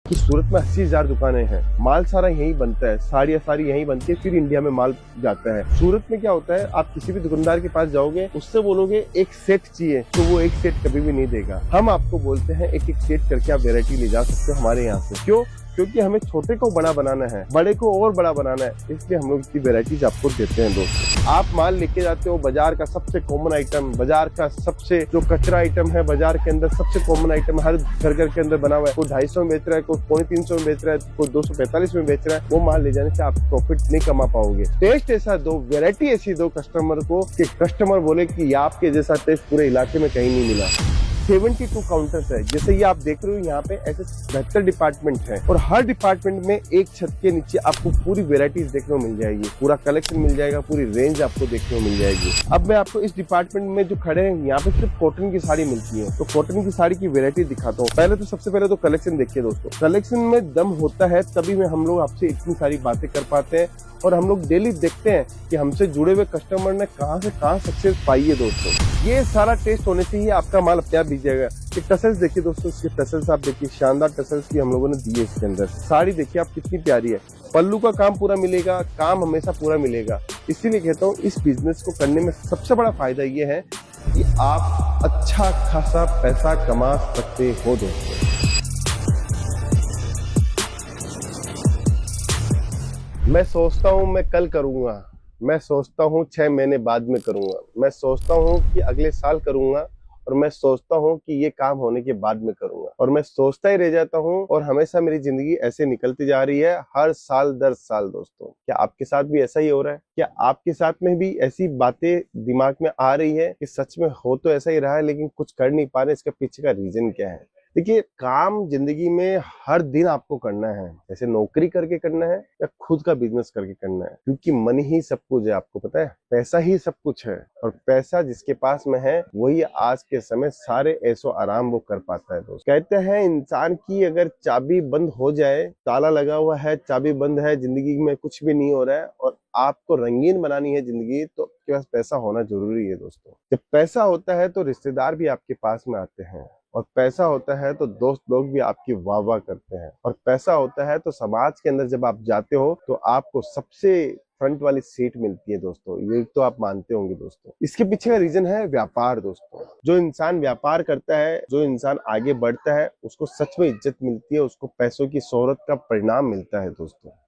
कि सूरत में 80,000 दुकानें हैं, माल सारा यहीं बनता है, साड़ियाँ सारी यहीं बनती है, फिर इंडिया में माल जाता है। सूरत में क्या होता है, आप किसी भी दुकानदार के पास जाओगे, उससे बोलोगे एक सेट चाहिए तो वो एक सेट कभी भी नहीं देगा। हम आपको बोलते हैं एक एक सेट करके आप वेरायटी ले जा सकते हो हमारे यहाँ से। क्यों? क्योंकि हमें छोटे को बड़ा बनाना है, बड़े को और बड़ा बनाना है, इसलिए हम लोग इतनी वेराइटीज आपको देते हैं दोस्तों। आप माल लेके जाते हो, बाजार का सबसे कॉमन आइटम, बाजार का सबसे जो कचरा आइटम है, बाजार के अंदर सबसे कॉमन आइटम हर घर के अंदर बना हुआ है, कोई 250 में बेच रहा है, कोई 350 में बेच रहा है, कोई 245 में बेच रहा है, वो माल ले जाने से आप प्रॉफिट नहीं कमा पाओगे। टेस्ट ऐसा दो, वेरायटी ऐसी दो कस्टमर को कि कस्टमर बोले कि आपके जैसा टेस्ट पूरे इलाके में कहीं नहीं मिला। 72 काउंटर्स है, जैसे ये आप देख रहे हो, यहाँ पे ऐसे 72 डिपार्टमेंट है और हर डिपार्टमेंट में एक छत के नीचे आपको पूरी वेराइटीज देखने को मिल जाएगी, पूरा कलेक्शन मिल जाएगा, पूरी रेंज आपको देखने को मिल जाएगी। अब मैं आपको इस डिपार्टमेंट में जो खड़े हैं, यहाँ पे सिर्फ कॉटन की साड़ी मिलती है, तो कॉटन की साड़ी की वेरायटी दिखाता हूँ। पहले तो सबसे पहले तो कलेक्शन देखिए दोस्तों, कलेक्शन में दम होता है तभी में हम लोग आपसे इतनी सारी बातें कर पाते हैं और हम लोग डेली देखते हैं कि हमसे जुड़े हुए कस्टमर ने कहां से कहां सक्सेस पाई है दोस्तों। ये सारा टेस्ट होने से ही आपका माल अपने आप बिक जाएगा। टसल्स देखिए दोस्तों, इसके टसल्स आप देखिए, शानदार टसल्स की हम लोगों ने दी है इसके अंदर। साड़ी देखिए आप कितनी प्यारी है, पल्लू का काम पूरा मिलेगा, काम हमेशा पूरा मिलेगा। इसीलिए कहता हूँ इस बिजनेस को करने में सबसे बड़ा फायदा ये है कि आप अच्छा खासा पैसा कमा सकते हो दोस्तों। मैं सोचता हूँ मैं कल करूंगा, मैं सोचता हूँ 6 महीने बाद में करूंगा, मैं सोचता हूँ कि अगले साल करूंगा, और मैं सोचता हूँ कि ये काम होने के बाद में करूंगा, और मैं सोचता ही रह जाता हूँ और हमेशा मेरी जिंदगी ऐसे निकलती जा रही है हर साल दर साल दोस्तों। क्या आपके साथ भी ऐसा ही हो रहा है? क्या आपके साथ में भी ऐसी बातें दिमाग में आ रही है कि सच में हो तो ऐसा ही रहा है लेकिन कुछ कर नहीं पा रहे? इसके पीछे का रीजन क्या है? देखिए, काम जिंदगी में हर दिन आपको करना है, जैसे नौकरी करके करना है या खुद का बिजनेस करके करना है, क्योंकि मनी ही सब कुछ है। आपको पता है, पैसा ही सब कुछ है, और पैसा जिसके पास में है वही आज के समय सारे ऐसो आराम वो कर पाता है दोस्त। कहते हैं इंसान की अगर चाबी बंद हो जाए, ताला लगा हुआ है, चाबी बंद है, जिंदगी में कुछ भी नहीं हो रहा है और आपको रंगीन बनानी है जिंदगी, तो आपके पास पैसा होना जरूरी है दोस्तों। जब पैसा होता है तो रिश्तेदार भी आपके पास में आते हैं, और पैसा होता है तो दोस्त लोग भी आपकी वाह वाह करते हैं, और पैसा होता है तो समाज के अंदर जब आप जाते हो तो आपको सबसे फ्रंट वाली सीट मिलती है दोस्तों। ये तो आप मानते होंगे दोस्तों। इसके पीछे का रीजन है व्यापार दोस्तों। जो इंसान व्यापार करता है, जो इंसान आगे बढ़ता है, उसको सच में इज्जत मिलती है, उसको पैसों की शोहरत का परिणाम मिलता है दोस्तों।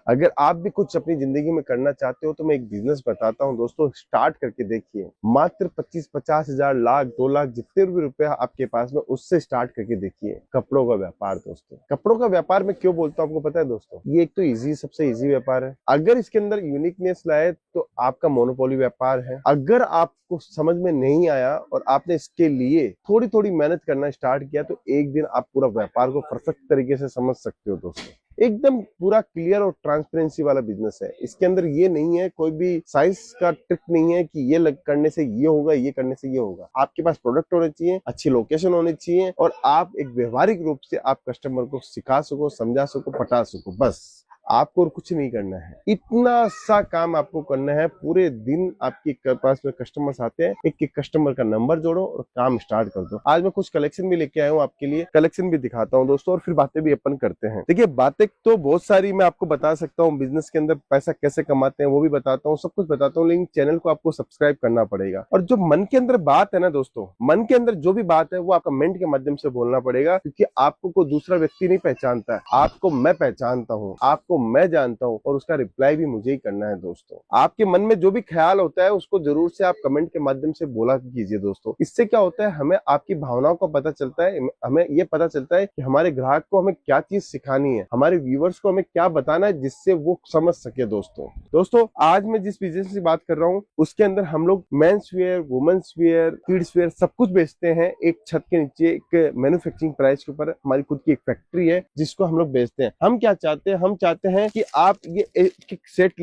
अगर आप भी कुछ अपनी जिंदगी में करना चाहते हो तो मैं एक बिजनेस बताता हूँ दोस्तों, स्टार्ट करके देखिए। मात्र 25-50 हजार, लाख, 2 लाख, जितने भी रुपया आपके पास में, उससे स्टार्ट करके देखिए कपड़ों का व्यापार दोस्तों। कपड़ों का व्यापार में क्यों बोलता हूँ आपको पता है दोस्तों? ये एक तो इजी, सबसे इजी व्यापार है। अगर इसके अंदर यूनिकनेस लाए तो आपका मोनोपोली व्यापार है। अगर आपको समझ में नहीं आया और आपने इसके लिए थोड़ी थोड़ी मेहनत करना स्टार्ट किया तो एक दिन आप पूरा व्यापार को परफेक्ट तरीके से समझ सकते हो दोस्तों। एकदम पूरा क्लियर और ट्रांसपेरेंसी वाला बिजनेस है। इसके अंदर ये नहीं है, कोई भी साइंस का ट्रिक नहीं है कि ये करने से ये होगा, ये करने से ये होगा। आपके पास प्रोडक्ट होने चाहिए, अच्छी लोकेशन होनी चाहिए, और आप एक व्यवहारिक रूप से आप कस्टमर को सिखा सको, समझा सको, पटा सको, बस। आपको और कुछ नहीं करना है, इतना सा काम आपको करना है। पूरे दिन आपके पास में कस्टमर्स आते हैं, एक एक कस्टमर का नंबर जोड़ो और काम स्टार्ट कर दो। आज मैं कुछ कलेक्शन भी लेके आया हूँ आपके लिए, कलेक्शन भी दिखाता हूँ दोस्तों, और फिर बातें भी अपन करते हैं। देखिए, बातें तो बहुत सारी मैं आपको बता सकता हूँ, बिजनेस के अंदर पैसा कैसे कमाते हैं वो भी बताता हूँ, सब कुछ बताता हूँ, लेकिन चैनल को आपको सब्सक्राइब करना पड़ेगा। और जो मन के अंदर बात है ना दोस्तों, मन के अंदर जो भी बात है वो आप कमेंट के माध्यम से बोलना पड़ेगा, क्योंकि आपको कोई दूसरा व्यक्ति नहीं पहचानता है, आपको मैं पहचानता हूँ, आपको मैं जानता हूँ, और उसका रिप्लाई भी मुझे ही करना है दोस्तों। आपके मन में जो भी ख्याल होता है उसको जरूर से आप कमेंट के माध्यम से बोला कीजिए दोस्तों। इससे क्या होता है, हमें आपकी भावनाओं का पता चलता है, हमें ये पता चलता है कि हमारे ग्राहक को हमें क्या चीज सिखानी है, हमारे व्यूवर्स को हमें क्या बताना है, जिससे वो समझ सके दोस्तों। आज मैं जिस बिजनेस की बात कर रहा हूँ उसके अंदर हम लोग men's wear, women's wear, kids wear सब कुछ बेचते हैं। एक छत के नीचे एक मैन्युफैक्चरिंग प्राइस के ऊपर हमारी खुद की एक फैक्ट्री है जिसको हम लोग बेचते हैं। हम क्या चाहते हैं, हम चाहते हैं कि आप ये एक सेट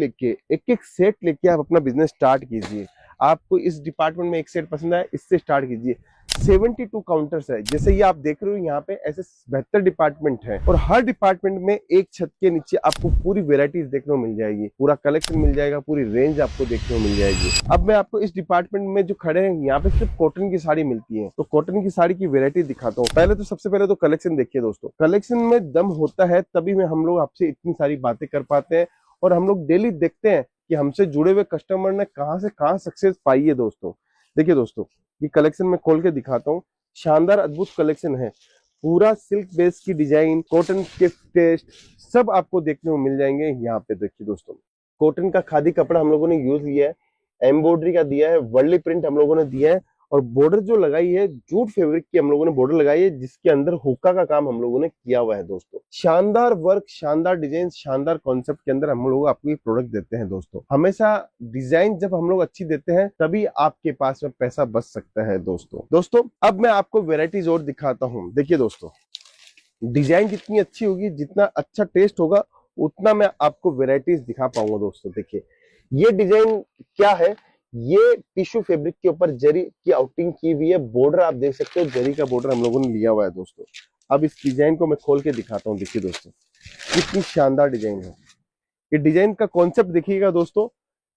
लेके आप अपना बिजनेस स्टार्ट कीजिए। आपको इस डिपार्टमेंट में एक सेट पसंद आए, इससे स्टार्ट कीजिए। 72 काउंटर्स है। जैसे ये आप देख रहे हो यहाँ पे ऐसे 72 डिपार्टमेंट है और हर डिपार्टमेंट में एक छत के नीचे आपको पूरी वेराइटीज देखने को मिल जाएगी, पूरा कलेक्शन मिल जाएगा, पूरी रेंज आपको देखने को मिल जाएगी। अब मैं आपको इस डिपार्टमेंट में जो खड़े हैं यहाँ पे सिर्फ कॉटन की साड़ी मिलती है, तो कॉटन की साड़ी की वेरायटी दिखाता हूँ। पहले तो सबसे पहले तो कलेक्शन देखिए दोस्तों, कलेक्शन में दम होता है तभी में हम लोग आपसे इतनी सारी बातें कर पाते हैं और हम लोग डेली देखते हैं कि हमसे जुड़े हुए कस्टमर ने कहां से कहां सक्सेस पाई है दोस्तों। देखिए दोस्तों, ये कलेक्शन में खोल के दिखाता हूँ, शानदार अद्भुत कलेक्शन है, पूरा सिल्क बेस की डिजाइन, कॉटन के टेस्ट सब आपको देखने को मिल जाएंगे यहाँ पे। देखिए दोस्तों, कॉटन का खादी कपड़ा हम लोगों ने यूज लिया है, एम्ब्रॉयडरी का दिया है, वर्ली प्रिंट हम लोगों ने दिया है और बॉर्डर जो लगाई है जूट फैब्रिक की हम लोगों ने बॉर्डर लगाई है, जिसके अंदर हुक्का का काम हम लोगों ने किया हुआ है दोस्तों। शानदार वर्क, शानदार डिजाइन, शानदार कॉन्सेप्ट के अंदर हम लोग आपको ये प्रोडक्ट देते हैं दोस्तों। हमेशा डिजाइन जब हम लोग अच्छी देते हैं तभी आपके पास में पैसा बच सकता है दोस्तों। अब मैं आपको वेराइटीज और दिखाता हूँ। देखिए दोस्तों, डिजाइन जितनी अच्छी होगी, जितना अच्छा टेस्ट होगा, उतना मैं आपको वेराइटीज दिखा पाऊंगा दोस्तों। देखिए ये डिजाइन क्या है, ये टिश्यू फैब्रिक के ऊपर जरी की आउटिंग की हुई है, बॉर्डर आप देख सकते हो, जरी का बॉर्डर हम लोगों ने लिया हुआ है दोस्तों। अब इस डिजाइन को मैं खोल के दिखाता हूँ। देखिए दोस्तों, कितनी शानदार डिजाइन है। ये डिजाइन का कॉन्सेप्ट देखिएगा दोस्तों,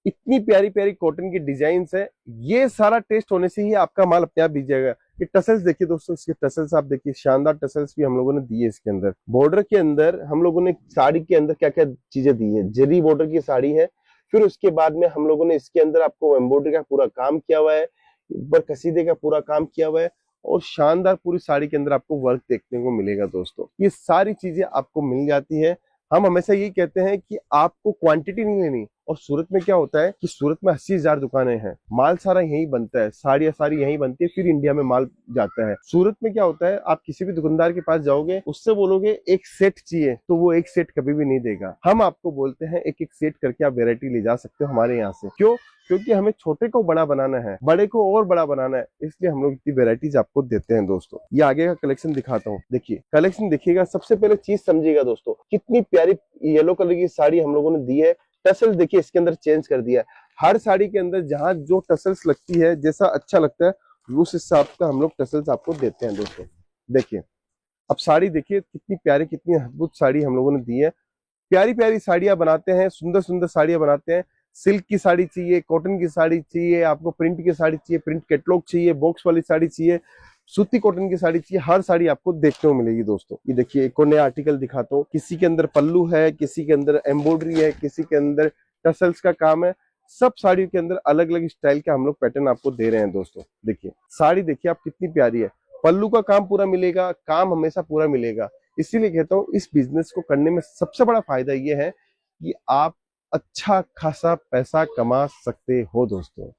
इतनी प्यारी प्यारी कॉटन की डिजाइन है। ये सारा टेस्ट होने से ही आपका माल अपने आप बिक जाएगा। ये टसल्स देखिए दोस्तों, इसके टसल्स आप देखिए, शानदार टसल्स भी हम लोगों ने दिए इसके अंदर। बॉर्डर के अंदर हम लोगों ने साड़ी के अंदर क्या क्या चीजें दी है, जरी बॉर्डर की साड़ी है, फिर उसके बाद में हम लोगों ने इसके अंदर आपको एम्ब्रॉयडरी का पूरा काम किया हुआ है, ऊपर कसीदे का पूरा काम किया हुआ है और शानदार पूरी साड़ी के अंदर आपको वर्क देखने को मिलेगा दोस्तों। ये सारी चीजें आपको मिल जाती है। हम हमेशा यही कहते हैं कि आपको क्वांटिटी नहीं लेनी। और सूरत में क्या होता है कि सूरत में 80,000 दुकानें हैं, माल सारा यहीं बनता है, साड़ियां सारी यहीं बनती है, फिर इंडिया में माल जाता है। सूरत में क्या होता है, आप किसी भी दुकानदार के पास जाओगे, उससे बोलोगे एक सेट चाहिए, तो वो एक सेट कभी भी नहीं देगा। हम आपको बोलते हैं एक एक सेट करके आप वेरायटी ले जा सकते हो हमारे यहाँ से। क्यों? क्योंकि हमें छोटे को बड़ा बनाना है, बड़े को और बड़ा बनाना है, इसलिए हम लोग इतनी वेराइटीज आपको देते हैं दोस्तों। ये आगे का कलेक्शन दिखाता हूँ। देखिए कलेक्शन देखिएगा, सबसे पहले चीज समझिएगा दोस्तों, कितनी प्यारी येलो कलर की साड़ी हम लोगों ने दी है। टसल्स देखिए इसके अंदर चेंज कर दिया है, हर साड़ी के अंदर जहां जो टसल्स लगती है, जैसा अच्छा लगता है उस हिसाब का हम लोग टसल्स आपको देते हैं दोस्तों। देखिए अब साड़ी देखिए कितनी प्यारी, कितनी अद्भुत साड़ी हम लोगों ने दी है। प्यारी प्यारी साड़ियां बनाते हैं, सुंदर सुंदर साड़ियां बनाते हैं। सिल्क की साड़ी चाहिए, कॉटन की साड़ी चाहिए, आपको प्रिंट की साड़ी चाहिए, प्रिंट कैटलॉग चाहिए, बॉक्स वाली साड़ी चाहिए, सूती कॉटन की साड़ी चाहिए, हर साड़ी आपको देखने को मिलेगी दोस्तों। ये देखिए एक और नया आर्टिकल दिखाता हूँ, किसी के अंदर पल्लू है, किसी के अंदर एम्ब्रॉयडरी है, किसी के अंदर टसल्स का काम है। सब साड़ियों के अंदर अलग अलग स्टाइल का हम लोग पैटर्न आपको दे रहे हैं दोस्तों। देखिए साड़ी देखिए आप कितनी प्यारी है, पल्लू का काम पूरा मिलेगा, काम हमेशा पूरा मिलेगा। इसीलिए कहता हूँ इस बिजनेस को करने में सबसे बड़ा फायदा ये है कि आप अच्छा खासा पैसा कमा सकते हो दोस्तों।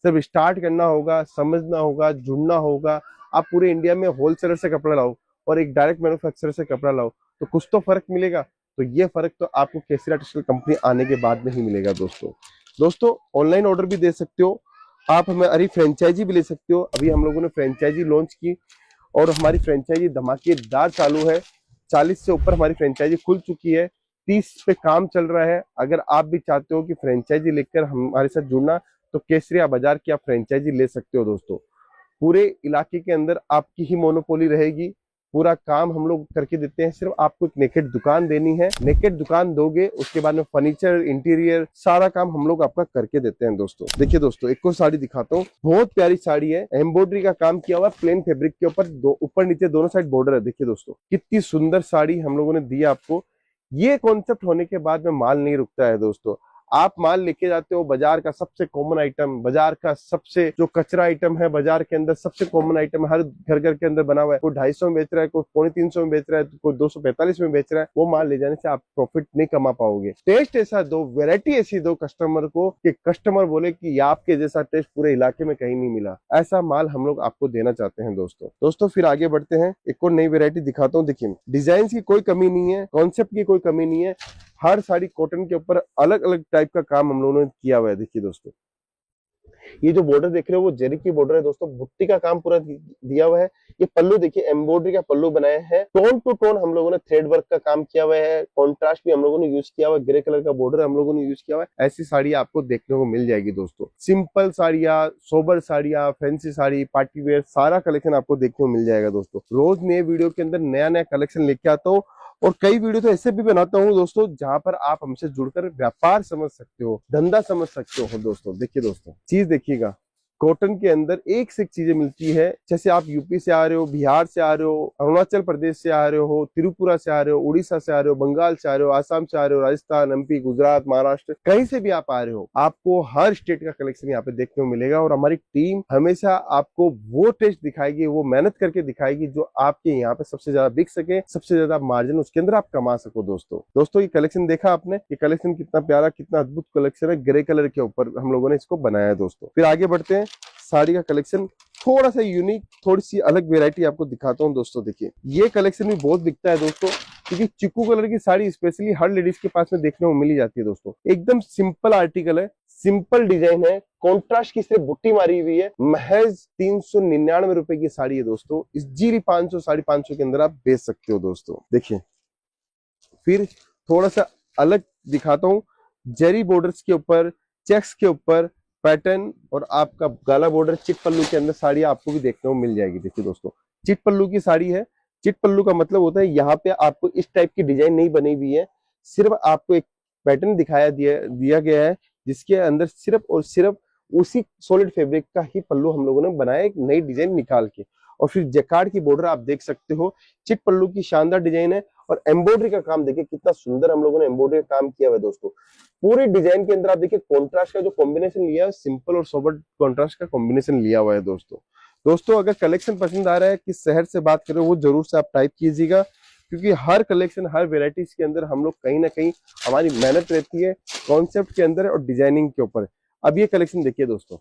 सिर्फ स्टार्ट करना होगा, समझना होगा, जुड़ना होगा। आप पूरे इंडिया में होलसेलर से कपड़ा लाओ और एक डायरेक्ट मैन्युफैक्चरर से कपड़ा लाओ तो कुछ तो फर्क मिलेगा। तो ये फर्क तो आपको केसरिया टेक्सटाइल कंपनी आने के बाद में ही मिलेगा दोस्तों। ऑनलाइन ऑर्डर भी दे सकते हो आप, हमारी फ्रेंचाइजी भी ले सकते हो। अभी हम लोगों ने फ्रेंचाइजी लॉन्च की और हमारी फ्रेंचाइजी धमाकेदार चालू है। 40 से ऊपर हमारी फ्रेंचाइजी खुल चुकी है, 30 पे काम चल रहा है। अगर आप भी चाहते हो कि फ्रेंचाइजी लेकर हमारे साथ जुड़ना, तो केसरिया बाजार की आप फ्रेंचाइजी ले सकते हो दोस्तों। पूरे इलाके के अंदर आपकी ही मोनोपोली रहेगी, पूरा काम हम लोग करके देते हैं। सिर्फ आपको एक नेकेड दुकान देनी है, नेकेड दुकान दोगे, उसके बाद में फर्नीचर, इंटीरियर, सारा काम हम लोग आपका करके देते हैं दोस्तों। देखिए दोस्तों एक और साड़ी दिखाता हूँ, बहुत प्यारी साड़ी है, एम्ब्रॉयडरी का काम किया हुआ, प्लेन फैब्रिक के ऊपर ऊपर नीचे दोनों साइड बॉर्डर है। देखिए दोस्तों कितनी सुंदर साड़ी हम लोगों ने दी आपको। ये कॉन्सेप्ट होने के बाद में माल नहीं रुकता है दोस्तों। आप माल लेके जाते हो, बाजार का सबसे कॉमन आइटम, बाजार का सबसे जो कचरा आइटम है, बाजार के अंदर सबसे कॉमन आइटम, हर घर घर के अंदर बना हुआ है, कोई 250 में बेच रहा है, कोई 350 में बेच रहा है, कोई 245 में बेच रहा है। वो माल ले जाने से आप प्रॉफिट नहीं कमा पाओगे। टेस्ट ऐसा दो, वेरायटी ऐसी दो कस्टमर को कि कस्टमर बोले कि आपके जैसा टेस्ट पूरे इलाके में कहीं नहीं मिला। ऐसा माल हम लोग आपको देना चाहते हैं दोस्तों। फिर आगे बढ़ते हैं, एक और नई वेरायटी दिखाता हूँ। देखिए डिजाइन की कोई कमी नहीं है, कॉन्सेप्ट की कोई कमी नहीं है, हर साड़ी कॉटन के ऊपर अलग अलग टाइप का काम हम लोगों ने किया हुआ है। देखिए दोस्तों ये जो बॉर्डर देख रहे हो वो जरी की बॉर्डर है दोस्तों, बुट्टी का काम पूरा दिया हुआ है। ये पल्लू देखिए, एम्ब्रॉयडरी का पल्लू बनाया है, टोन टू टोन हम लोगों ने थ्रेड वर्क का काम किया हुआ है, कॉन्ट्रास्ट भी हम लोगों ने यूज किया हुआ है, ग्रे कलर का बॉर्डर हम लोगों ने यूज किया हुआ है। ऐसी साड़ी आपको देखने को मिल जाएगी दोस्तों। सिंपल साड़ियाँ, सोबर साड़ियाँ, फैंसी साड़ी, पार्टी वेयर, सारा कलेक्शन आपको देखने को मिल जाएगा दोस्तों। रोज नए वीडियो के अंदर नया नया कलेक्शन लेके आता हूँ, और कई वीडियो तो ऐसे भी बनाता हूँ दोस्तों जहां पर आप हमसे जुड़कर व्यापार समझ सकते हो, धंधा समझ सकते हो दोस्तों। देखिए दोस्तों, चीज देखिएगा, कॉटन के अंदर एक से एक चीजें मिलती है। जैसे आप यूपी से आ रहे हो, बिहार से आ रहे हो, अरुणाचल प्रदेश से आ रहे हो, त्रिपुरा से आ रहे हो, उड़ीसा से आ रहे हो, बंगाल से आ रहे हो, आसाम से आ रहे हो, राजस्थान, एमपी, गुजरात, महाराष्ट्र, कहीं से भी आप आ रहे हो, आपको हर स्टेट का कलेक्शन यहाँ पे देखने को मिलेगा। और हमारी टीम हमेशा आपको वो टेस्ट दिखाएगी, वो मेहनत करके दिखाएगी जो आपके यहाँ पे सबसे ज्यादा बिक सके, सबसे ज्यादा मार्जिन उसके अंदर आप कमा सको दोस्तों। ये कलेक्शन देखा आपने, ये कलेक्शन कितना प्यारा, कितना अद्भुत कलेक्शन है। ग्रे कलर के ऊपर हम लोगों ने इसको बनाया है दोस्तों। फिर आगे बढ़ते हैं, साड़ी का कलेक्शन थोड़ा सा यूनिक, थोड़ी सी अलग वेरायटी आपको दिखाता हूँ दोस्तों। देखिए, ये कलेक्शन भी बहुत बिकता है दोस्तों, क्योंकि चिक्कू कलर की साड़ी स्पेशली हर लेडीज के पास में देखने को मिल ही जाती है दोस्तों। एकदम सिंपल आर्टिकल है, सिंपल डिजाइन है, कॉन्ट्रास्ट की सिर्फ बुट्टी मारी हुई है। महज 399 रुपए की साड़ी है दोस्तों। इस जीरी 500 550 के अंदर आप बेच सकते हो दोस्तों। देखिए, फिर थोड़ा सा अलग दिखाता हूँ, जरी बॉर्डर्स के ऊपर, चेक्स के ऊपर पैटर्न, और आपका गाला बॉर्डर चिट पल्लू के अंदर साड़ी आपको भी देखने को मिल जाएगी। देखिए दोस्तों, चिट पल्लू की साड़ी है। चिट पल्लू का मतलब होता है यहाँ पे आपको इस टाइप की डिजाइन नहीं बनी हुई है, सिर्फ आपको एक पैटर्न दिया गया है, जिसके अंदर सिर्फ और सिर्फ उसी सॉलिड फैब्रिक का ही पल्लू हम लोगों ने बनाया, एक नई डिजाइन निकाल के। और फिर जैकार्ड की बॉर्डर आप देख सकते हो, चिट पल्लू की शानदार डिजाइन है। और एम्ब्रॉयडरी का काम देखिए कितना सुंदर हम लोगों ने एम्ब्रॉयडरी का काम किया हुआ है दोस्तों। पूरी डिजाइन के अंदर आप देखिए कॉन्ट्रास्ट का जो कॉम्बिनेशन लिया है, सिंपल और सोबर कॉन्ट्रास्ट का कॉम्बिनेशन लिया हुआ है दोस्तों। अगर कलेक्शन पसंद आ रहा है, किस शहर से बात कर रहे हो, वो जरूर से आप टाइप कीजिएगा, क्योंकि हर कलेक्शन, हर वेराइटीज के अंदर हम लोग कहीं ना कहीं हमारी मेहनत रहती है कॉन्सेप्ट के अंदर और डिजाइनिंग के ऊपर। अब ये कलेक्शन देखिए दोस्तों,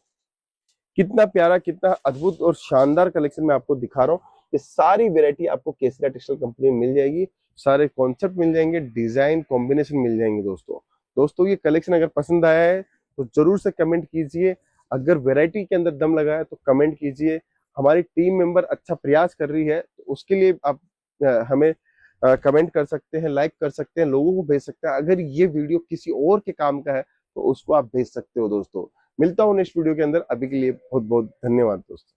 कितना प्यारा, कितना अद्भुत और शानदार कलेक्शन मैं आपको दिखा रहा हूँ। ये सारी वेरायटी आपको केसरिया टेक्सटाइल कंपनी में मिल जाएगी, सारे कॉन्सेप्ट मिल जाएंगे, डिजाइन कॉम्बिनेशन मिल जाएंगे दोस्तों। ये कलेक्शन अगर पसंद आया है तो जरूर से कमेंट कीजिए। अगर वैरायटी के अंदर दम लगा है तो कमेंट कीजिए। हमारी टीम मेंबर अच्छा प्रयास कर रही है, तो उसके लिए आप हमें कमेंट कर सकते हैं, लाइक कर सकते हैं, लोगों को भेज सकते हैं। अगर ये वीडियो किसी और के काम का है तो उसको आप भेज सकते हो दोस्तों। मिलता हूँ नेक्स्ट वीडियो के अंदर, अभी के लिए बहुत बहुत धन्यवाद दोस्तों।